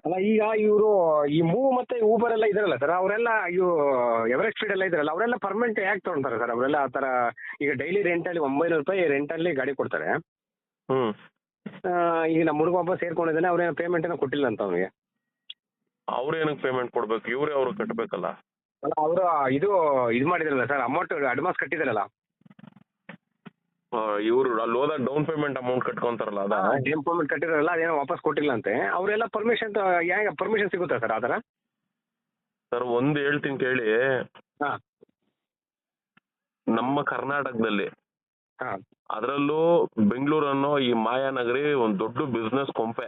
ಅಲ್ಲ ಈಗ ಇವರು ಈ ಮೂವ್ ಮತ್ತೆ ಊಬರ್ ಎಲ್ಲ ಇದಾರಲ್ಲ ಸರ್, ಅವರೆಲ್ಲ ಇವು ಎವರೆಸ್ಟ್ ಸ್ಪೀಡ್ ಎಲ್ಲ ಇದಾರಲ್ಲ, ಅವರೆಲ್ಲ ಪರ್ಮನೆಂಟ್ ಯಾಕೆ ತಗೊಂತಾರೆ ಸರ್? ಅವರೆಲ್ಲ ಆ ಥರ ಈಗ ಡೈಲಿ ರೆಂಟಲ್ಲಿ 900 ರೂಪಾಯಿ ರೆಂಟಲ್ಲಿ ಗಾಡಿ ಕೊಡ್ತಾರೆ. ಹ್ಮ್ ಈಗ ನಮ್ಮ ಹುಡುಗ ಒಬ್ಬ ಸೇರ್ಕೊಂಡಿದ್ದಾನೆ, ಅವ್ರೇನೋ ಪೇಮೆಂಟ್ ಏನೋ ಕೊಟ್ಟಿಲ್ಲ ಅಂತ ಅವನಿಗೆ. ಅವ್ರೇನಕ್ಕೆ ಪೇಮೆಂಟ್ ಕೊಡ್ಬೇಕು? ಇವ್ರೇ ಅವ್ರು ಕಟ್ಟಬೇಕಲ್ಲ. ಅಲ್ಲ ಅವರು ಇದು ಮಾಡಿದ್ರಲ್ಲ ಸರ್, ಅಮೌಂಟ್ ಅಡ್ವಾನ್ಸ್ ಕಟ್ಟಿದಾರಲ್ಲ. ಇವ್ರು ಅಲ್ಲಿ ಹೋದಾಗ ಡೌನ್ ಪೇಮೆಂಟ್ ಅಮೌಂಟ್ ಕಟ್ಕೊಂತಾರಲ್ಲ ಅದ ಡೌನ್ ಪೇಮೆಂಟ್ ಕಟ್ಟಿದಾರಲ್ಲ, ಅದೇನೋ ವಾಪಸ್ ಕೊಟ್ಟಿಲ್ಲ ಅಂತೆ. ಅವರೆಲ್ಲ ಪರ್ಮಿಷನ್ ಹೆಂಗೆ ಪರ್ಮಿಷನ್ ಸಿಗುತ್ತಾ ಸರ್ ಆ ಥರ? ಸರ್ ಒಂದು ಹೇಳ್ತೀನಿ ಕೇಳಿ. ಹಾಂ ನಮ್ಮ ಕರ್ನಾಟಕದಲ್ಲಿ ಹಾಂ ಅದರಲ್ಲೂ ಬೆಂಗಳೂರು ಅನ್ನೋ ಈ ಮಾಯಾನಗರಿ ಒಂದು ದೊಡ್ಡ ಬಿಸ್ನೆಸ್ ಕೊಂಪೆ.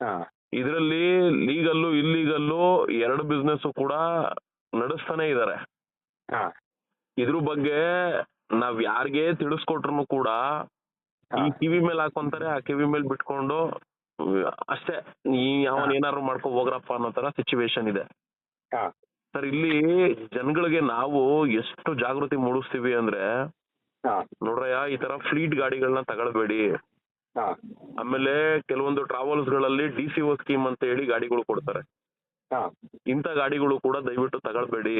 ಹಾಂ ಇದರಲ್ಲಿ ಲೀಗಲ್ಲು ಇಲ್ಲೀಗಲ್ಲು ಎರಡು ಬಿಸ್ನೆಸ್ ಕೂಡ ನಡೆಸ್ತಾನೆ ಇದ್ದಾರೆ. ಹಾಂ ಇದ್ರ ಬಗ್ಗೆ ನಾವ್ ಯಾರಿಗೆ ತಿಳಿಸ್ಕೊಟ್ರು ಕೂಡ ಈ ಕಿವಿ ಮೇಲೆ ಹಾಕೊಂತಾರೆ, ಆ ಕಿವಿ ಮೇಲೆ ಬಿಟ್ಕೊಂಡು ಅಷ್ಟೇ ಅವನ್ ಏನಾದ್ರು ಮಾಡ್ಕೊ ಹೋಗ್ರಪ್ಪ ಅನ್ನೋ ತರ ಸಿಚುವೇಶನ್ ಇದೆ ಸರ್. ಇಲ್ಲಿ ಜನಗಳಿಗೆ ನಾವು ಎಷ್ಟು ಜಾಗೃತಿ ಮೂಡಿಸ್ತೀವಿ ಅಂದ್ರೆ ನೋಡ್ರಯ್ಯ, ಈ ತರ ಫ್ಲೀಟ್ ಗಾಡಿಗಳನ್ನ ತಗೊಳ್ಬೇಡಿ. ಆಮೇಲೆ ಕೆಲವೊಂದು ಟ್ರಾವೆಲ್ಸ್ ಗಳಲ್ಲಿ DCO ಸ್ಕೀಮ್ ಅಂತ ಹೇಳಿ ಗಾಡಿಗಳು ಕೊಡ್ತಾರೆ. ಇಂಥ ಗಾಡಿಗಳು ಕೂಡ ದಯವಿಟ್ಟು ತಗೊಳ್ಬೇಡಿ.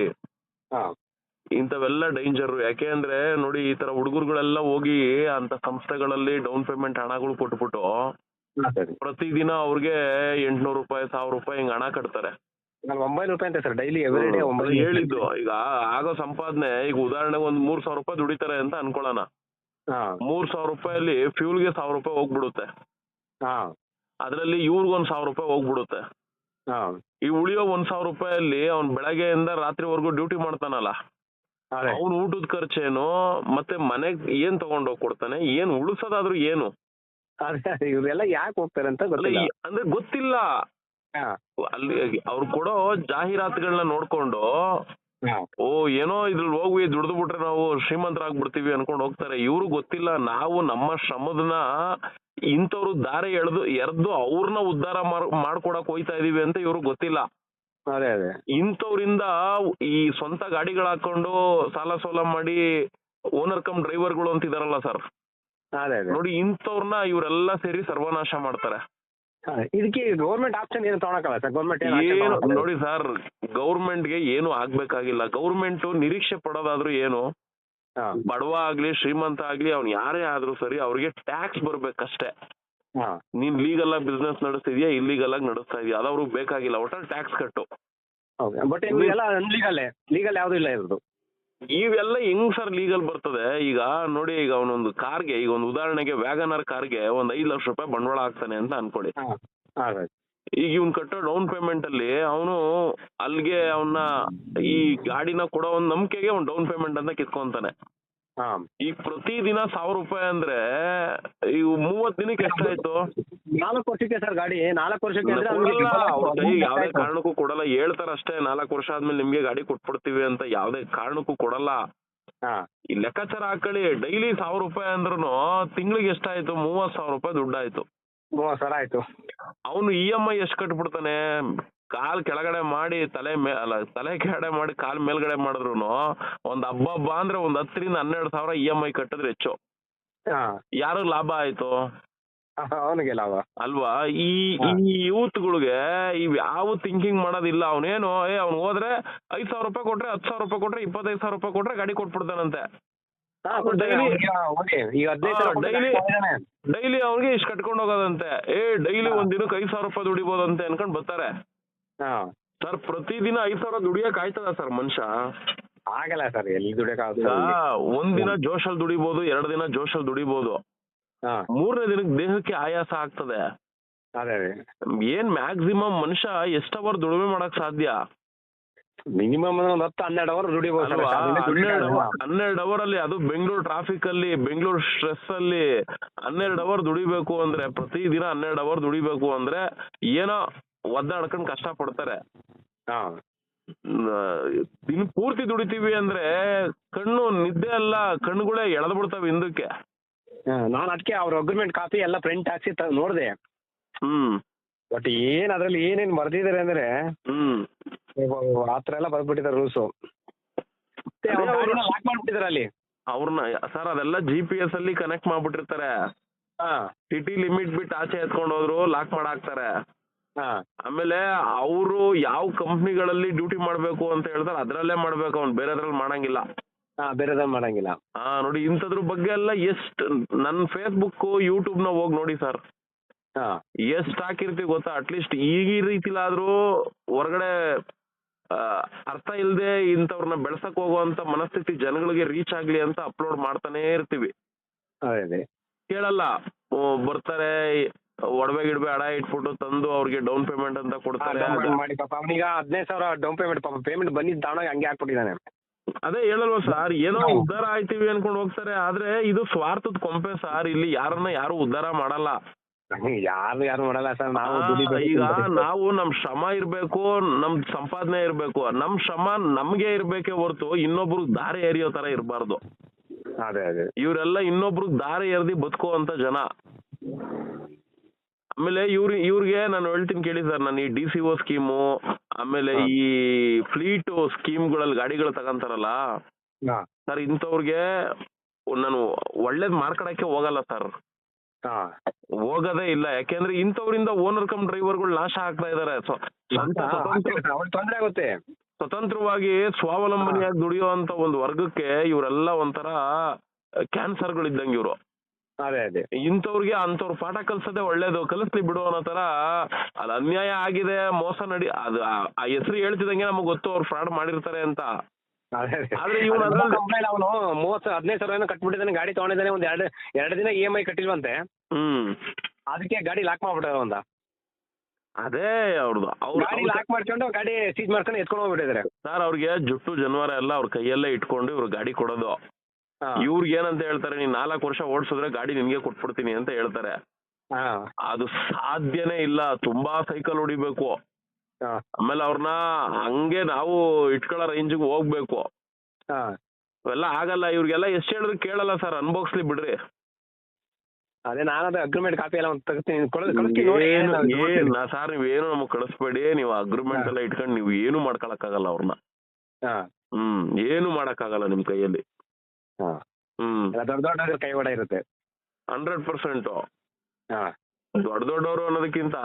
ಇಂಥವೆಲ್ಲ ಡೇಂಜರ್. ಯಾಕೆ ಅಂದ್ರೆ ನೋಡಿ, ಈ ತರ ಹುಡುಗರುಗಳೆಲ್ಲ ಹೋಗಿ ಅಂತ ಸಂಸ್ಥೆಗಳಲ್ಲಿ ಡೌನ್ ಪೇಮೆಂಟ್ ಹಣಗಳು ಕೊಟ್ಬಿಟ್ಟು ಪ್ರತಿದಿನ ಅವ್ರಿಗೆ 800 ರೂಪಾಯಿ 1000 ರೂಪಾಯಿ ಹಿಂಗ್ ಹಣ ಕಟ್ತಾರೆ. 900 ರೂಪಾಯಿ ಅಂತ ಸರ್ ಡೈಲಿ ಎವ್ರಿ ಹೇಳಿದ್ದು. ಈಗ ಆಗೋ ಸಂಪಾದನೆ, ಈಗ ಉದಾಹರಣೆಗೆ ಒಂದ್ 3000 ರೂಪಾಯಿ ದುಡಿತಾರೆ ಅಂತ ಅನ್ಕೊಳ್ಳೋಣ. 3000 ರೂಪಾಯಲ್ಲಿ ಫ್ಯೂಲ್ಗೆ 1000 ರೂಪಾಯಿ ಹೋಗ್ಬಿಡುತ್ತೆ. ಅದ್ರಲ್ಲಿ ಇವ್ರಿಗೊಂದ್ 1000 ರೂಪಾಯಿ ಹೋಗ್ಬಿಡುತ್ತೆ. ಈ ಉಳಿಯೋ 1000 ರೂಪಾಯಲ್ಲಿ ಅವ್ನ್ ಬೆಳಗ್ಗೆಯಿಂದ ರಾತ್ರಿವರೆಗೂ ಡ್ಯೂಟಿ ಮಾಡ್ತಾನಲ್ಲ, ಅವ್ನ್ ಊಟದ ಖರ್ಚೇನು ಮತ್ತೆ ಮನೆಗ್ ಏನ್ ತಗೊಂಡೋಗ್ ಕೊಡ್ತಾನೆ, ಏನ್ ಉಳಿಸೋದಾದ್ರೂ ಏನು? ಇವ್ರೆಲ್ಲ ಯಾಕೆ ಹೋಗ್ತಾರೆ ಅಂತ ಗೊತ್ತಿಲ್ಲ. ಅಂದ್ರೆ ಗೊತ್ತಿಲ್ಲ. ಅಲ್ಲಿ ಅವ್ರು ಕೊಡೋ ಜಾಹೀರಾತುಗಳನ್ನ ನೋಡ್ಕೊಂಡು ಓ ಏನೋ ಇದ್ರಲ್ಲಿ ಹೋಗಿ ದುಡ್ದು ಬಿಟ್ರೆ ನಾವು ಶ್ರೀಮಂತರಾಗ್ಬಿಡ್ತೀವಿ ಅನ್ಕೊಂಡು ಹೋಗ್ತಾರೆ. ಇವ್ರು ಗೊತ್ತಿಲ್ಲ, ನಾವು ನಮ್ಮ ಶ್ರಮದನ್ನ ಇಂಥವ್ರು ದಾರಿ ಎರ್ದು ಅವ್ರನ್ನ ಉದ್ಧಾರ ಮಾಡ್ಕೊಡಕ್ ಹೋಯ್ತಾ ಇದೀವಿ ಅಂತ ಇವ್ರಿಗೆ ಗೊತ್ತಿಲ್ಲ. ಇಂಥವ್ರಿಂದ ಈ ಸ್ವಂತ ಗಾಡಿಗಳು ಹಾಕೊಂಡು ಸಾಲ ಸೋಲ ಮಾಡಿ ಓನರ್ ಕಮ್ ಡ್ರೈವರ್ಗಳು ಅಂತ ಇದಾರಲ್ಲ ಸರ್, ನೋಡಿ ಇಂಥವ್ರನ್ನ ಇವರೆಲ್ಲ ಸೇರಿ ಸರ್ವನಾಶ ಮಾಡ್ತಾರೆ. ಇದಕ್ಕೆ ಗೌರ್ಮೆಂಟ್ ಆಪ್ಷನ್ ಏನು ತಗೊಳಕಲ್ಲ ಸರ್? ಗೌರ್ಮೆಂಟ್ ಏನು ನೋಡಿ ಸರ್, ಗೌರ್ಮೆಂಟ್ಗೆ ಏನು ಆಗ್ಬೇಕಾಗಿಲ್ಲ. ಗೌರ್ಮೆಂಟ್ ನಿರೀಕ್ಷೆ ಪಡೋದಾದ್ರೂ ಏನು, ಬಡವ ಆಗ್ಲಿ ಶ್ರೀಮಂತ ಆಗ್ಲಿ ಅವ್ನು ಯಾರೇ ಆದ್ರೂ ಸರಿ, ಅವ್ರಿಗೆ ಟ್ಯಾಕ್ಸ್ ಬರ್ಬೇಕಷ್ಟೇ. ನೀನ್ ಲೀಗಲ್ ಆಗಿ ಬಿಸ್ನೆಸ್ ನಡೆಸ್ತಿದ್ಯಾ ಇಲ್ಲೀಗಲ್ ಆಗಿ ನಡೆಸ್ತಾ ಇದೀಯ ಅದವ್ರಿಗೆ ಬೇಕಾಗಿಲ್ಲ, ಒಟ್ಟಾಗಿ ಟ್ಯಾಕ್ಸ್ ಕಟ್ಟು. ಬಟ್ ಲೀಗಲ್ ಯಾವ್ದು ಇಲ್ಲ ಇರೋದು. ಇವೆಲ್ಲ ಹೆಂಗ್ ಸರ್ ಲೀಗಲ್ ಬರ್ತದೆ? ಈಗ ನೋಡಿ, ಈಗ ಅವನೊಂದು ಕಾರ್ಗೆ, ಈಗ ಒಂದು ಉದಾಹರಣೆಗೆ ವ್ಯಾಗನರ್ ಕಾರ್ಗೆ ಒಂದ್ 5 ಲಕ್ಷ ರೂಪಾಯಿ ಬಂಡವಾಳ ಹಾಕ್ತಾನೆ ಅಂತ ಅನ್ಕೊಳ್ಳಿ. ಈಗ ಇವ್ನ್ ಕಟ್ಟೋ ಡೌನ್ ಪೇಮೆಂಟ್ ಅಲ್ಲಿ ಅವನು ಅಲ್ಲಿಗೆ ಅವನ್ನ ಈ ಗಾಡಿನ ಕೊಡೋ ಒಂದ್ ನಂಬಿಕೆಗೆ ಅವ್ನ್ ಡೌನ್ ಪೇಮೆಂಟ್ ಅಂತ ಕಿತ್ಕೊಂತಾನೆ. ಈಗ ಪ್ರತಿದಿನ 1000 ರೂಪಾಯಿ ಅಂದ್ರೆ ಇವು 30 ದಿನಕ್ಕೆ ಎಷ್ಟಾಯ್ತು? 4 ವರ್ಷಕ್ಕೆ ಸರ್ ಗಾಡಿ. 4 ವರ್ಷಕ್ಕೆ ಯಾವ್ದೇ ಕಾರಣಕ್ಕೂ ಕೊಡಲ್ಲ. ಹೇಳ್ತಾರ ಅಷ್ಟೇ, 4 ವರ್ಷ ಆದ್ಮೇಲೆ ನಿಮ್ಗೆ ಗಾಡಿ ಕೊಟ್ಬಿಡ್ತೀವಿ ಅಂತ. ಯಾವ್ದೇ ಕಾರಣಕ್ಕೂ ಕೊಡಲ್ಲ. ಈ ಲೆಕ್ಕಾಚಾರ ಹಾಕೊಳ್ಳಿ. ಡೈಲಿ 1000 ರೂಪಾಯಿ ಅಂದ್ರೂ ತಿಂಗಳಿಗೆ ಎಷ್ಟಾಯ್ತು? 30,000 ರೂಪಾಯಿ ದುಡ್ಡಾಯ್ತು. 30,000 ಆಯ್ತು. ಅವನು EMI ಎಷ್ಟು ಕಟ್ಬಿಡ್ತಾನೆ? ಕಾಲ್ ಕೆಳಗಡೆ ಮಾಡಿ ತಲೆ ಕೆಳಗಡೆ ಮಾಡಿ ಕಾಲ್ ಮೇಲ್ಗಡೆ ಮಾಡಿದ್ರು ಒಂದ್ ಹಬ್ಬ ಅಂದ್ರೆ ಒಂದ್ 10,000 ರಿಂದ 12,000 EMI ಕಟ್ಟಿದ್ರೆ ಹೆಚ್ಚು. ಯಾರು ಲಾಭ ಆಯ್ತು? ಅವನಿಗೆ ಲಾಭ ಅಲ್ವಾ? ಈ ಯೂತ್ಗಳಿಗೆ ಇವ್ ಯಾವ ಥಿಂಕಿಂಗ್ ಮಾಡೋದಿಲ್ಲ. ಅವನೇನು ಅವ್ನು ಹೋದ್ರೆ 5,000 ರೂಪಾಯಿ ಕೊಟ್ರೆ 10,000 ರೂಪಾಯಿ ಕೊಟ್ರೆ 25,000 ರೂಪಾಯಿ ಕೊಟ್ರೆ ಗಾಡಿ ಕೊಟ್ಬಿಡ್ತಾನಂತೆ. ಡೈಲಿ ಅವ್ನಿಗೆ ಇಷ್ಟು ಕಟ್ಕೊಂಡು ಹೋಗೋದಂತೆ. ಡೈಲಿ ಒಂದ್ ದಿನಕ್ಕೆ 5,000 ರೂಪಾಯಿ ದುಡಿಬೋದಂತೆ ಅನ್ಕೊಂಡ್ ಬರ್ತಾರೆ ಸರ್. ಪ್ರತಿದಿನ 5,000 ದುಡಿಯಕ್ ಆಯ್ತದ ಸರ್ ಮನುಷ್ಯ? ಆಗಲ್ಲ ಸರ್, ಎಲ್ಲಿ ದುಡಿಯಕ್. ಒಂದಿನ ಜೋಶಲ್ಲಿ ದುಡಿಬಹುದು, 2 ದಿನ ಜೋಶಲ್ಲಿ ದುಡಿಬಹುದು, 3ನೇ ದಿನಕ್ಕೆ ದೇಹಕ್ಕೆ ಆಯಾಸ ಆಗ್ತದೆ. ಏನ್ ಮ್ಯಾಕ್ಸಿಮಮ್ ಮನುಷ್ಯ ಎಷ್ಟು ಅವರ್ ದುಡಿಮೆ ಮಾಡಕ್ ಸಾಧ್ಯ? Minimum 10-12 hour ದುಡಿಬಹುದು. 12 ಅವರ್ ಅಲ್ಲಿ, ಅದು ಬೆಂಗಳೂರು ಟ್ರಾಫಿಕ್ ಅಲ್ಲಿ, ಬೆಂಗಳೂರು ಸ್ಟ್ರೆಸ್ ಅಲ್ಲಿ 12 ಅವರ್ ದುಡಿಬೇಕು ಅಂದ್ರೆ, ಪ್ರತಿದಿನ 12 ಅವರ್ ದುಡಿಬೇಕು ಅಂದ್ರೆ ಏನೋ ಒದ್ದಾಡ್ಕೊಂಡ್ ಕಷ್ಟ ಪಡ್ತಾರೆ. ದಿನ ಪೂರ್ತಿ ದುಡಿತೀವಿ ಅಂದ್ರೆ ಕಣ್ಣು ನಿದ್ದೆ ಎಲ್ಲ, ಕಣ್ಣುಗಳೇ ಎಳೆದ್ ಬಿಡ್ತಾವೆ ಹಿಂದಕ್ಕೆ. ನಾನು ಅದಕ್ಕೆ ಅವ್ರ ಅಗ್ರಿಮೆಂಟ್ ಕಾಪಿ ಎಲ್ಲ ಪ್ರಿಂಟ್ ಹಾಕ್ಸಿ ನೋಡಿದೆ. ಬಟ್ ಏನ್ ಅದ್ರಲ್ಲಿ ಏನೇನ್ ಬರ್ದಿದ್ದಾರೆ ಅಂದ್ರೆ ಆತರ ಎಲ್ಲ ಬರ್ಬಿಟ್ಟಿದ್ದಾರೆ ರೂಲ್ಸ್. ಲಾಕ್ ಮಾಡ್ಬಿಟ್ಟಿದ್ದಾರೆ ಅಲ್ಲಿ ಅವ್ರನ್ನ ಸರ್. ಅದೆಲ್ಲ GPS ಅಲ್ಲಿ ಕನೆಕ್ಟ್ ಮಾಡ್ಬಿಟ್ಟಿರ್ತಾರೆ. ಸಿಟಿ ಲಿಮಿಟ್ ಬಿಟ್ಟು ಆಚೆ ಎತ್ಕೊಂಡು ಹೋದ್ರು ಲಾಕ್ ಮಾಡಾಕ್ತಾರೆ. ಹಾ ಆಮೇಲೆ ಅವರು ಯಾವ ಕಂಪ್ನಿಗಳಲ್ಲಿ ಡ್ಯೂಟಿ ಮಾಡ್ಬೇಕು ಅಂತ ಹೇಳ್ತಾರೆ ಅದ್ರಲ್ಲೇ ಮಾಡ್ಬೇಕು, ಅವ್ನು ಬೇರೆದ್ರಲ್ಲಿ ಮಾಡಂಗಿಲ್ಲ. ಹಾ ಬೇರೆದವ್ರು ಮಾಡಂಗಿಲ್ಲ. ನೋಡಿ ಇಂಥದ್ರ ಬಗ್ಗೆ ಎಲ್ಲ ಎಷ್ಟು ನನ್ನ ಫೇಸ್ಬುಕ್ ಯೂಟ್ಯೂಬ್ ನ ಹೋಗಿ ನೋಡಿ ಸರ್, ಹಾ ಎಷ್ಟು ಹಾಕಿರ್ತೀವಿ ಗೊತ್ತಾ. ಅಟ್ಲೀಸ್ಟ್ ಈ ರೀತಿಲಾದ್ರೂ ಹೊರಗಡೆ ಅರ್ಥ ಇಲ್ಲದೆ ಇಂಥವ್ರನ್ನ ಬೆಳ್ಸಕ್ ಹೋಗುವಂತ ಮನಸ್ಥಿತಿ ಜನಗಳಿಗೆ ರೀಚ್ ಆಗ್ಲಿ ಅಂತ ಅಪ್ಲೋಡ್ ಮಾಡ್ತಾನೆ ಇರ್ತೀವಿ. ಅದೇ ಕೇಳಲ್ಲ, ಬರ್ತಾರೆ ಒಡವೆ ಗಿಡವೆ ಅಡ ಇಟ್ಬಿಟ್ಟು ತಂದು ಅವ್ರಿಗೆ ಡೌನ್ ಪೇಮೆಂಟ್ ಅಂತ ಕೊಡ್ತಾರೆ. ಮಾಡಿ ಪಾಪ ಅವನೀಗ 15,000 ಡೌನ್ ಪೇಮೆಂಟ್, ಪಾಪ ಪೇಮೆಂಟ್ ಬಂದಿದ್ದು ತಾಣಾಗ ಹಂಗೆ ಹಾಕ್ಬಿಟ್ಟಿದ್ದಾನೆ. ಅದೇ ಹೇಳಲ್ವ ಸರ್, ಏನೋ ಉದ್ಧಾರ ಆಯ್ತೀವಿ ಅನ್ಕೊಂಡು ಹೋಗ್ತಾರೆ, ಆದ್ರೆ ಇದು ಸ್ವಾರ್ಥದ ಕೊಂಪೆ ಸರ್. ಇಲ್ಲಿ ಯಾರನ್ನ ಯಾರು ಉದ್ಧಾರ ಮಾಡಲ್ಲ, ಯಾರು ಮಾಡಲ್ಲ ಸರ್. ನಾವು ಈಗ ನಾವು ನಮ್ ಶ್ರಮ ಇರ್ಬೇಕು, ನಮ್ ಸಂಪಾದನೆ ಇರ್ಬೇಕು, ನಮ್ ಶ್ರಮ ನಮ್ಗೆ ಇರ್ಬೇಕೆ ಹೊರತು ಇನ್ನೊಬ್ರಿಗೆ ದಾರಿ ಎರಿಯೋ ತರ ಇರಬಾರ್ದು. ಅದೇ ಅದೇ ಇವರೆಲ್ಲ ಇನ್ನೊಬ್ರಿಗೆ ದಾರಿ ಎರ್ದಿ ಬದುಕುವಂತ ಜನ. ಆಮೇಲೆ ಇವ್ರಿಗೆ ನಾನು ಹೇಳ್ತೀನಿ ಕೇಳಿ ಸರ್, ನಾನು ಈ DCO ಸ್ಕೀಮು ಆಮೇಲೆ ಈ ಫ್ಲೀಟ್ ಸ್ಕೀಮ್ಗಳಲ್ಲಿ ಗಾಡಿಗಳು ತಗೊಂತಾರಲ್ಲ ಸರ್, ಇಂಥವ್ರಿಗೆ ನಾನು ಒಳ್ಳೇದ್ ಮಾಡ್ಕೊಳಕ್ಕೆ ಹೋಗಲ್ಲ ಸರ್, ಹೋಗೋದೇ ಇಲ್ಲ. ಯಾಕೆಂದ್ರೆ ಇಂಥವ್ರಿಂದ ಓನರ್ ಕಮ್ ಡ್ರೈವರ್ಗಳು ನಾಶ ಆಗ್ತಾ ಇದಾರೆ. ತೊಂದ್ರೆ ಆಗುತ್ತೆ. ಸ್ವತಂತ್ರವಾಗಿ ಸ್ವಾವಲಂಬನೆಯಾಗಿ ದುಡಿಯುವಂತ ಒಂದು ವರ್ಗಕ್ಕೆ ಇವರೆಲ್ಲ ಒಂಥರ ಕ್ಯಾನ್ಸರ್ಗಳು ಇದ್ದಂಗೆ ಇವರು. ಅದೇ ಅದೇ ಇಂಥವ್ರಿಗೆ ಅಂತವ್ರ ಪಾಠ ಕಲ್ಸೋದೇ ಒಳ್ಳೇದು, ಕಲಿಸ್ಲಿ ಬಿಡು ಅನ್ನೋ ತರ. ಅದು ಅನ್ಯಾಯ ಆಗಿದೆ, ಮೋಸ ಅದು ಆ ಹೆಸರು ಹೇಳ್ತಿದಂಗೆ ನಮಗ್ ಗೊತ್ತು ಅವ್ರು ಫ್ರಾಡ್ ಮಾಡಿರ್ತಾರೆ ಅಂತ. ಆದ್ರೆ ಇವನು ಅವನು 15,000 ಕಟ್ಬಿಟ್ಟಿದ್ದಾನೆ, ಗಾಡಿ ತಗೊಂಡಿದ್ದಾನೆ, ಒಂದ್ ಎರಡು ದಿನ EMI ಕಟ್ಟಿಲ್ವಂತೆ. ಅದಕ್ಕೆ ಗಾಡಿ ಲಾಕ್ ಮಾಡ್ಬಿಟ್ಟಾರ ಅಂತ. ಅದೇ ಅವ್ರದ್ದು ಗಾಡಿ ಲಾಕ್ ಮಾಡ್ಕೊಂಡು ಗಾಡಿ ಸೀಜ್ ಮಾಡ್ಕೊಂಡು ಎತ್ಕೊಂಡು ಹೋಗ್ಬಿಟ್ಟಿದ್ದಾರೆ ಸರ್. ಅವ್ರಿಗೆ ಜುಟ್ಟು ಜನವಾರ ಎಲ್ಲ ಅವ್ರ ಕೈಯಲ್ಲೇ ಇಟ್ಕೊಂಡು ಇವ್ರು ಗಾಡಿ ಕೊಡೋದು. ಇವ್ರಿಗೆ ಏನಂತ ಹೇಳ್ತಾರೆ, ನೀನ್ 4 ವರ್ಷ ಓಡಿಸಿದ್ರೆ ಗಾಡಿ ನಿನ್ಗೆ ಕೊಟ್ಬಿಡ್ತೀನಿ ಅಂತ ಹೇಳ್ತಾರೆ. ಅದು ಸಾಧ್ಯನೇ ಇಲ್ಲ, ತುಂಬಾ ಸೈಕಲ್ ಹೊಡಿಬೇಕು. ಆಮೇಲೆ ಅವ್ರನ್ನ ಹಂಗೆ ನಾವು ಇಟ್ಕೊಳ್ಳೋ ರೇಂಜಿಗೆ ಹೋಗ್ಬೇಕು. ಅವೆಲ್ಲ ಆಗಲ್ಲ. ಇವ್ರಿಗೆಲ್ಲ ಎಷ್ಟು ಹೇಳಿದ್ರು ಕೇಳಲ್ಲ ಸರ್, ಅನ್ಭೋಗಿಸ್ಲಿ ಬಿಡ್ರಿ. ಅದೇ ನಾನದು ಅಗ್ರಿಮೆಂಟ್ ಕಾಪಿ ಎಲ್ಲ ತೆಗಿಸ್ತೀನಿ ಸರ್. ನೀವೇನು ನಮಗ್ ಕಳಿಸ್ಬೇಡಿ, ನೀವು ಅಗ್ರಿಮೆಂಟ್ ಎಲ್ಲ ಇಟ್ಕೊಂಡು ನೀವು ಏನು ಮಾಡ್ಕೊಳಕ್ಕಾಗಲ್ಲ ಅವ್ರನ್ನ. ಏನು ಮಾಡಕ್ಕಾಗಲ್ಲ ನಿಮ್ ಕೈಯಲ್ಲಿ. ದೊಡ್ಡ ದೊಡ್ಡ ಕೈವಾಡ ಇರುತ್ತೆ 100%. ದೊಡ್ಡ ದೊಡ್ಡವರು ಅನ್ನೋದಕ್ಕಿಂತ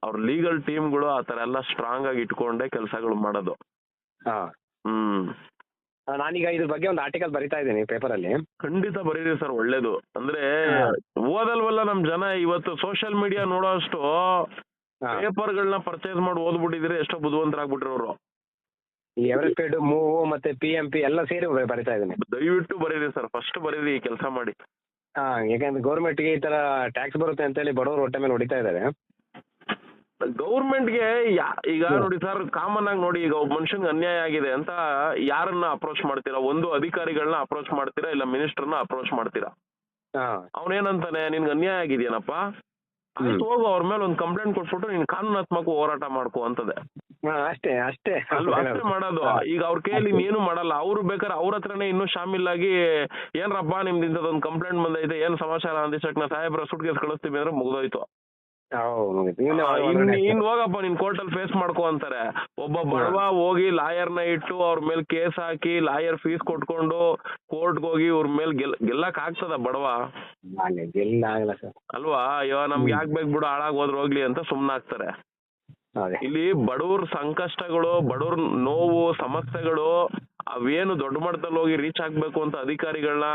ಅವ್ರ ಲೀಗಲ್ ಟೀಮ್ಗಳು ಆತರ ಎಲ್ಲ ಸ್ಟ್ರಾಂಗ್ ಆಗಿ ಇಟ್ಕೊಂಡೆ ಕೆಲಸಗಳು ಮಾಡೋದು. ನಾನೀಗ ಇದ್ರ ಬಗ್ಗೆ ಒಂದು ಆರ್ಟಿಕಲ್ ಬರಿತಾ ಇದ್ದೀನಿ ಪೇಪರ್ ಅಲ್ಲಿ. ಖಂಡಿತ ಬರೀರಿ ಸರ್, ಒಳ್ಳೇದು. ಅಂದ್ರೆ ಓದಲ್ವಲ್ಲ ನಮ್ ಜನ. ಇವತ್ತು ಸೋಷಿಯಲ್ ಮೀಡಿಯಾ ನೋಡೋ ಅಷ್ಟು ಪೇಪರ್ಗಳನ್ನ ಪರ್ಚೇಸ್ ಮಾಡಿ ಓದ್ಬಿಟ್ಟಿದ್ರೆ ಎಷ್ಟೋ ಬುದ್ಧಿವಂತರಾಗ್ಬಿಟ್ರು ಅವರು. ಈ ಎವರೆಸ್ಟ್ ಮೂವ್ ಮತ್ತೆ PMP ಎಲ್ಲ ಸೇರಿ ಬರಿತಾ ಇದ್ದೀನಿ. ದಯವಿಟ್ಟು ಬರೀರಿ ಸರ್, ಫಸ್ಟ್ ಬರೀರಿ, ಈ ಕೆಲಸ ಮಾಡಿ. ಯಾಕಂದ್ರೆ ಗೌರ್ಮೆಂಟ್ಗೆ ಈ ತರ ಟ್ಯಾಕ್ಸ್ ಬರುತ್ತೆ ಅಂತ ಹೇಳಿ ಬಡವರು ಹೊಟ್ಟೆ ಮೇಲೆ ಹೊಡಿತಾ ಇದ್ದಾರೆ. ಗೌರ್ಮೆಂಟ್ಗೆ ಈಗ ನೋಡಿ ಸರ್, ಕಾಮನ್ ಆಗಿ ನೋಡಿ, ಈಗ ಒಬ್ಬ ಮನುಷ್ಯನ್ಗೆ ಅನ್ಯಾಯ ಆಗಿದೆ ಅಂತ ಯಾರನ್ನ ಅಪ್ರೋಚ್ ಮಾಡ್ತೀರಾ? ಒಂದು ಅಧಿಕಾರಿಗಳನ್ನ ಅಪ್ರೋಚ್ ಮಾಡ್ತೀರಾ, ಇಲ್ಲ ಮಿನಿಸ್ಟರ್ನ ಅಪ್ರೋಚ್ ಮಾಡ್ತೀರಾ? ಅವನೇನಂತಾನೆ, ನಿನ್ಗೆ ಅನ್ಯಾಯ ಆಗಿದೆಯೇನಪ್ಪ, ಆಯ್ತು ಹೋಗು ಅವ್ರ ಮೇಲೆ ಒಂದು ಕಂಪ್ಲೇಂಟ್ ಕೊಟ್ಬಿಟ್ಟು ನೀನ್ ಕಾನೂನಾತ್ಮಕ ಹೋರಾಟ ಮಾಡ್ಕೋ ಅಂತದೆ. ಅಷ್ಟೇ ಅಷ್ಟೇ ಅಷ್ಟೇ ಮಾಡೋದು. ಈಗ ಅವ್ರ ಕೈಯಲ್ಲಿ ಏನು ಮಾಡಲ್ಲ. ಅವ್ರು ಬೇಕಾದ್ರೆ ಅವ್ರ ಹತ್ರನೇ ಇನ್ನೂ ಶಾಮಿಲಾಗಿ, ಏನ್ರಪ್ಪ ನಿಮ್ದು ಇಂಥದೊಂದು ಕಂಪ್ಲೇಂಟ್ ಬಂದೈತೆ, ಏನ್ ಸಮಾಚಾರ ಅಂದಿಸಕ್ ನಾ ಸಾಹೇಬ್ರ ಸೂಟ್ ಕೇಸ್ ಕಳಿಸ್ತೀವಿ ಅಂದ್ರೆ ಮುಗ್ದೋಯ್ತು. ಇನ್ ಹೋಗಪ್ಪ ನೀನ್ ಕೋರ್ಟಲ್ಲಿ ಫೇಸ್ ಮಾಡ್ಕೋ ಅಂತಾರೆ. ಒಬ್ಬ ಬಡವ ಹೋಗಿ ಲಾಯರ್ನ ಇಟ್ಟು ಅವ್ರ ಮೇಲೆ ಕೇಸ್ ಹಾಕಿ ಲಾಯರ್ ಫೀಸ್ ಕೊಟ್ಕೊಂಡು ಕೋರ್ಟ್ಗೆ ಹೋಗಿ ಇವ್ರ ಮೇಲೆ ಗೆಲ್ಲಕ್ ಆಗ್ತದ ಬಡವ? ಅಲ್ವಾ? ಅಯ್ಯೋ ನಮ್ಗೆ ಯಾಕೆ ಬೇಕು ಬಿಡು, ಹಾಳಾಗ್ ಹೋದ್ರು ಹೋಗ್ಲಿ ಅಂತ ಸುಮ್ನಾಗ್ತಾರೆ. ಇಲ್ಲಿ ಬಡವ್ರ ಸಂಕಷ್ಟಗಳು, ಬಡವ್ರ ನೋವು, ಸಮಸ್ಯೆಗಳು ಅವೇನು ದೊಡ್ಡ ಮಟ್ಟದಲ್ಲಿ ಹೋಗಿ ರೀಚ್ ಆಗ್ಬೇಕು ಅಂತ ಅಧಿಕಾರಿಗಳನ್ನ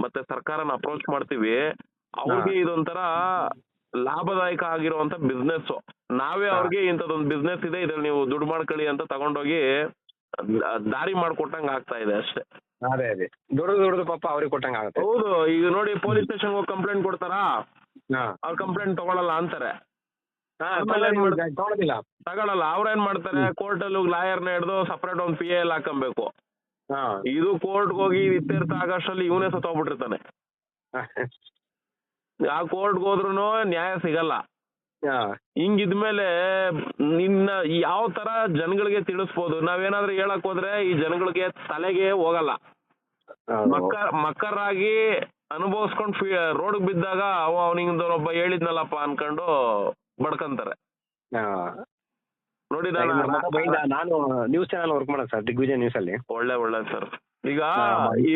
ಮತ್ತೆ ಸರ್ಕಾರನ ಅಪ್ರೋಚ್ ಮಾಡ್ತೀವಿ. ಅವ್ರಿಗೆ ಇದೊಂಥರ ಲಾಭದಾಯಕ ಆಗಿರುವಂತ ಬಿಸ್ನೆಸ್. ನಾವೇ ಅವ್ರಿಗೆ ಇಂಥದೊಂದು ಬಿಸ್ನೆಸ್ ಇದೆ, ಇದ್ರಲ್ಲಿ ನೀವು ದುಡ್ಡು ಮಾಡ್ಕೊಳ್ಳಿ ಅಂತ ತಗೊಂಡೋಗಿ ದಾರಿ ಮಾಡ್ಕೊಟ್ಟಂಗ ಆಗ್ತಾ ಇದೆ ಅಷ್ಟೇ. ಅದೇ ಅದೇ ದುಡ್ದು ಪಾಪ ಅವ್ರಿಗೆ ಕೊಟ್ಟಂಗ ಆಗುತ್ತೆ. ಹೌದು. ಈಗ ನೋಡಿ ಪೊಲೀಸ್ ಸ್ಟೇಷನ್ ಹೋಗಿ ಕಂಪ್ಲೇಂಟ್ ಕೊಡ್ತಾರಾ, ಅವ್ರ ಕಂಪ್ಲೇಂಟ್ ತಗೊಳಲ್ಲ ಅಂತಾರೆ, ತಗೊಳಲ್ಲ. ಅವ್ರೇನ್ ಮಾಡ್ತಾರೆ, ಕೋರ್ಟ್ ಅಲ್ಲಿ ಲಾಯರ್ನ ಹಿಡ್ದು ಸಪರೇಟ್ ಒಂದು PA ಎಲ್ಲ ಹಾಕಬೇಕು. ಇದು ಕೋರ್ಟ್ಗೆ ಹೋಗಿ ಇತ್ಯರ್ಥ ಆಗಷ್ಟರಲ್ಲಿ ಇವನೇ ಸತ್ತೋಗ್ಬಿಟ್ಟಿರ್ತಾನೆ. ಆ ಕೋರ್ಟ್ಗೆ ಹೋದ್ರು ನ್ಯಾಯ ಸಿಗಲ್ಲ. ಹಿಂಗಿದ್ಮೇಲೆ ನಿನ್ನ ಯಾವ ತರ ಜನಗಳಿಗೆ ತಿಳಿಸ್ಬೋದು? ನಾವೇನಾದ್ರೂ ಹೇಳಕ್ ಹೋದ್ರೆ ಈ ಜನಗಳಿಗೆ ತಲೆಗೆ ಹೋಗಲ್ಲ. ಮಕ್ಕರಾಗಿ ಅನುಭವಿಸ್ಕೊಂಡ್ ರೋಡ್ ಬಿದ್ದಾಗ ಅವನಿಂದೊಬ್ಬ ಹೇಳಿದ್ನಲ್ಲಪ್ಪ ಅನ್ಕೊಂಡು ಬಡ್ಕಂತಾರೆ. ನೋಡಿ, ನಾನು ನ್ಯೂಸ್ ಚಾನಲ್ ವರ್ಕ್ ಮಾಡೋದು ಸರ್, ದಿಗ್ವಿಜಯ್ ನ್ಯೂಸ್ ಅಲ್ಲಿ. ಒಳ್ಳೆ ಸರ್. ಈಗ ಈ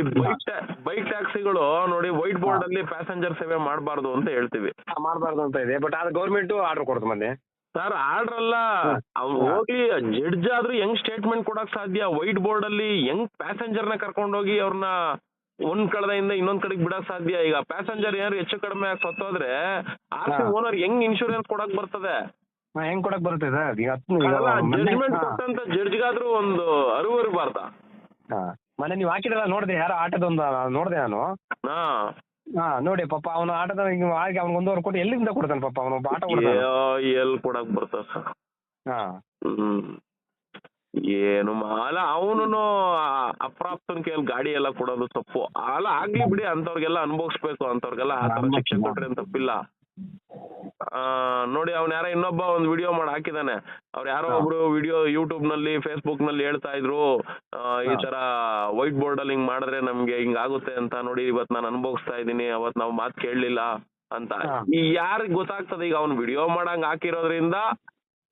ಬೈಕ್ ಟ್ಯಾಕ್ಸಿಗಳು ನೋಡಿ ವೈಟ್ ಬೋರ್ಡ್ ಅಲ್ಲಿ ಪ್ಯಾಸೆಂಜರ್ ಸೇವೆ ಮಾಡಬಾರ್ದು ಅಂತ ಹೇಳ್ತೀವಿ. ಮಾಡಬಾರ್ದು ಅಂತ ಇದೆ, ಬಟ್ ಅದು ಗೌರ್ಮೆಂಟ್ ಆರ್ಡರ್ ಕೊಡ್ತು ಮೊನ್ನೆ. ಸರ್ ಆರ್ಡರ್ ಅಲ್ಲ, ಅವ್ನು ಹೋಗಿ ಜಡ್ಜ್ ಆದ್ರೂ ಹೆಂಗ್ ಸ್ಟೇಟ್ಮೆಂಟ್ ಕೊಡಕ್ ಸಾಧ್ಯ? ವೈಟ್ ಬೋರ್ಡ್ ಅಲ್ಲಿ ಹೆಂಗ್ ಪ್ಯಾಸೆಂಜರ್ನ ಕರ್ಕೊಂಡೋಗಿ ಅವ್ರನ್ನ ಒಂದ್ ಕಡೆಯಿಂದ ಇನ್ನೊಂದ್ ಕಡೆಗೆ ಬಿಡಕ್ ಸಾಧ್ಯ? ಈಗ ಪ್ಯಾಸೆಂಜರ್ ಏನಾದ್ರು ಹೆಚ್ಚು ಕಡಿಮೆ ಆಗಿ ಸತ್ತೋದ್ರೆ ಆರ್ಸಿ ಓನರ್ ಹೆಂಗ್ ಇನ್ಶೂರೆನ್ಸ್ ಕೊಡಕ್ ಬರ್ತದೆ? ಹೆಂಗ್ ಕೊಡಕ್ ಬರುತ್ತೆ ಸರ್? ಈಗ ಜಡ್ಜ್ಮೆಂಟ್ ಕೊಟ್ಟಂತ ಜಡ್ಜ್ಗಾದ್ರೂ ಒಂದು ಅರಿವು ಇರಬಾರ್ದ? ಮೊನ್ನೆ ನೀವು ಹಾಕಿದ್ರಲ್ಲ, ನೋಡಿದೆ ಯಾರೋ ಆಟೋದೊಂದು ನೋಡಿದೆ ನಾನು. ನೋಡಿ ಪಾಪ ಅವನು ಆಟೋದ ಆಗಿ ಅವ್ನಿಗೆ 1 ವರ್ಷ ಕೊಟ್ಟು ಎಲ್ಲಿಂದ ಕೊಡ್ತಾನೆ ಪಾಪ ಅವನು ಆಟೋ ಎಲ್ಲಿ ಕೊಡಕ್ ಬರ್ತದ ಸರ್? ಏನು ಅಲ್ಲ, ಅವನು ಅಪ್ರಾಪ್ತನ ಕೈಯಲ್ಲಿ ಗಾಡಿ ಎಲ್ಲ ಕೊಡೋದು ತಪ್ಪು ಅಲ್ಲ. ಆಗ್ಲಿ ಬಿಡಿ, ಅಂತವ್ರಿಗೆಲ್ಲ ಅನುಭವಿಸ್ಬೇಕು, ಅಂತವ್ರಿಗೆಲ್ಲ ಆ ತರ ಶಿಕ್ಷೆ ಕೊಟ್ರೆ ಅಂತ ತಪ್ಪಿಲ್ಲ. ನೋಡಿ ಅವ್ನ ಯಾರೋ ಇನ್ನೊಬ್ಬ ಒಂದು ವಿಡಿಯೋ ಮಾಡಿ ಹಾಕಿದಾನೆ. ಅವ್ರು ಯಾರೋ ಒಬ್ರು ವಿಡಿಯೋ ಯೂಟ್ಯೂಬ್ ನಲ್ಲಿ ಫೇಸ್ಬುಕ್ ನಲ್ಲಿ ಹೇಳ್ತಾ ಇದ್ರು, ಈ ತರ ವೈಟ್ ಬೋರ್ಡ್ ಅಲ್ಲಿ ಹಿಂಗ್ ಮಾಡಿದ್ರೆ ನಮ್ಗೆ ಹಿಂಗ್ ಆಗುತ್ತೆ ಅಂತ. ನೋಡಿ ಇವತ್ ನಾನು ಅನುಭವಿಸ್ತಾ ಇದೀನಿ, ಅವತ್ ನಾವು ಮಾತು ಕೇಳಲಿಲ್ಲ ಅಂತ. ಈ ಯಾರಿಗ್ ಗೊತ್ತಾಗ್ತದೆ? ಈಗ ಅವ್ನು ವಿಡಿಯೋ ಮಾಡಂಗ್ ಹಾಕಿರೋದ್ರಿಂದ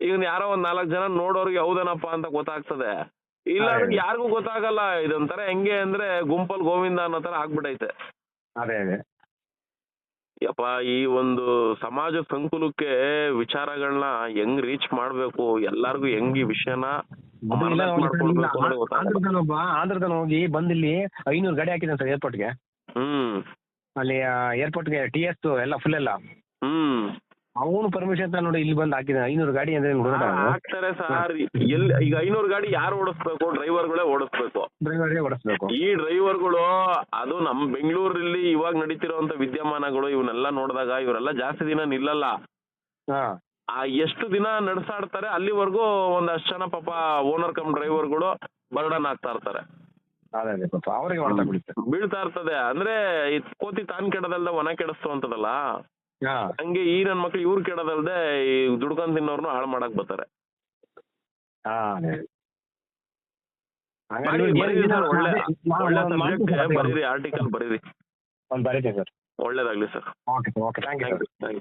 ಈಗ ಯಾರೋ ಒಂದ್ 4 ಜನ ನೋಡೋರ್ಗೆ ಹೌದನಪ್ಪ ಅಂತ ಗೊತ್ತಾಗ್ತದೆ. ಇಲ್ಲ ಯಾರಿಗೂ ಗೊತ್ತಾಗಲ್ಲ. ಇದೊಂಥರ ಹೆಂಗೆ ಅಂದ್ರೆ ಗುಂಪಲ್ ಗೋವಿಂದ ಅನ್ನೋ ತರ ಆಗ್ಬಿಟ್ಟೈತೆ. ಅದೇ ಅದೇ ಯಪ್ಪ, ಈ ಒಂದು ಸಮಾಜ ಸಂಕುಲಕ್ಕೆ ವಿಚಾರಗಳನ್ನ ಹೆಂಗ್ ರೀಚ್ ಮಾಡ್ಬೇಕು, ಎಲ್ಲಾರ್ಗು ಹೆಂಗ್ ಈ ವಿಷಯನ ಆಂಧ್ರದನ್ ಹೋಗಿ ಬಂದಿಲ್ಲಿ 500 ಗಾಡಿ ಹಾಕಿದ್ದಾನೆ ಸರ್ ಏರ್ಪೋರ್ಟ್ಗೆ. ಅಲ್ಲಿ ಏರ್ಪೋರ್ಟ್ಗೆ TS ಎಲ್ಲ ಫುಲ್ ಎಲ್ಲ ಅವನು ಪರ್ಮಿಷನ್ ನೋಡಿ ಇಲ್ಲಿ ಬಂದು ಹಾಕಿದ್ದಾನೆ. 500 ಗಾಡಿ ಅಂದ್ರೆ ಹಾಕ್ತಾರೆ ಸರ್. ಎಲ್ಲಿ ಈಗ 500 ಗಾಡಿ ಯಾರು ಓಡಿಸ್ಬೇಕು? ಡ್ರೈವರ್ಗಳೇ ಓಡಿಸ್ಬೇಕು. ಈ ಡ್ರೈವರ್ಗಳು ಅದು ನಮ್ ಬೆಂಗಳೂರಲ್ಲಿ ಇವಾಗ ನಡೀತಿರೋಂತ ವಿದ್ಯಮಾನಗಳು ಇವನ್ನೆಲ್ಲ ನೋಡಿದಾಗ ಇವರೆಲ್ಲ ಜಾಸ್ತಿ ದಿನ ನಿಲ್ಲಲ್ಲ. ಎಷ್ಟು ದಿನ ನಡೆಸಾಡ್ತಾರೆ ಅಲ್ಲಿವರೆಗೂ ಒಂದಷ್ಟು ಜನ ಪಾಪ ಓನರ್ ಕಮ್ ಡ್ರೈವರ್ಗಳು ಬರ್ಡನ್ ಆಗ್ತಾ ಇರ್ತಾರೆ. ಬೀಳ್ತಾ ಇರ್ತದೆ. ಅಂದ್ರೆ ಕೋತಿ ತಾನ್ ಕೆಡದಲ್ದ ಒನ ಕೆಡಿಸ್ತು ಅಂತದಲ್ಲ, ಹಂಗೆ ಈ ನನ್ ಮಕ್ಳು ಇವ್ರು ಕೆಡದಲ್ದೆ ಈ ದುಡ್ಕೊಂಡ್ ತಿನ್ನೋರ್ನು ಹಾಳು ಮಾಡಕ್ ಬರ್ತಾರೆ. ಒಳ್ಳೆ ಸಬ್ಜೆಕ್ಟ್ ಬರೀರಿ, ಆರ್ಟಿಕಲ್ ಬರೀರಿ. ಬರೀತೀನಿ ಸರ್. ಒಳ್ಳೇದಾಗ್ಲಿ ಸರ್. Okay thank you.